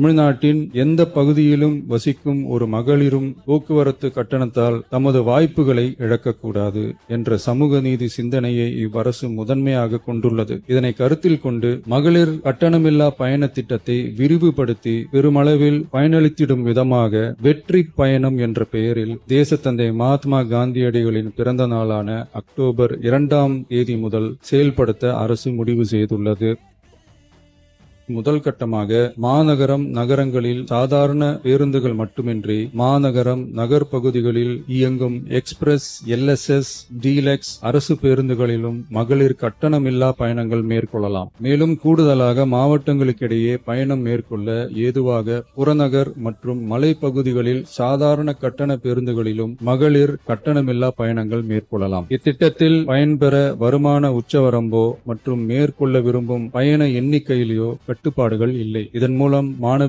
தமிழ்நாட்டின் எந்த பகுதியிலும் வசிக்கும் ஒரு மகளிரும் போக்குவரத்து கட்டணத்தால் தமது வாய்ப்புகளை இழக்கக்கூடாது என்ற சமூக நீதி சிந்தனையை இவ்வரசு முதன்மையாக கொண்டுள்ளது. இதனை கருத்தில் கொண்டு மகளிர் கட்டணமில்லா பயண திட்டத்தை விரிவுபடுத்தி பெருமளவில் பயனளித்திடும் விதமாக வெற்றி பயணம் என்ற பெயரில் தேசத்தந்தை மகாத்மா காந்தியடிகளின் பிறந்த நாளான அக்டோபர் 2ஆம் தேதி முதல் செயல்படுத்த அரசு முடிவு செய்துள்ளது. முதல் கட்டமாக மாநகரம் நகரங்களில் சாதாரண பேருந்துகள் மட்டுமின்றி மாநகரம் நகர் பகுதிகளில் இயங்கும் எக்ஸ்பிரஸ், LSS, டீலக்ஸ் அரசு பேருந்துகளிலும் மகளிர் கட்டணமில்லா பயணங்கள் மேற்கொள்ளலாம். மேலும் கூடுதலாக மாவட்டங்களுக்கிடையே பயணம் மேற்கொள்ள ஏதுவாக புறநகர் மற்றும் மலைப்பகுதிகளில் சாதாரண கட்டண பேருந்துகளிலும் மகளிர் கட்டணமில்லா பயணங்கள் மேற்கொள்ளலாம். இத்திட்டத்தில் பயன்பெற வருமான உச்சவரம்போ மற்றும் மேற்கொள்ள விரும்பும் பயண எண்ணிக்கையிலோ கட்டுப்பாடுகள் இல்லை. இதன் மூலம் மாணவ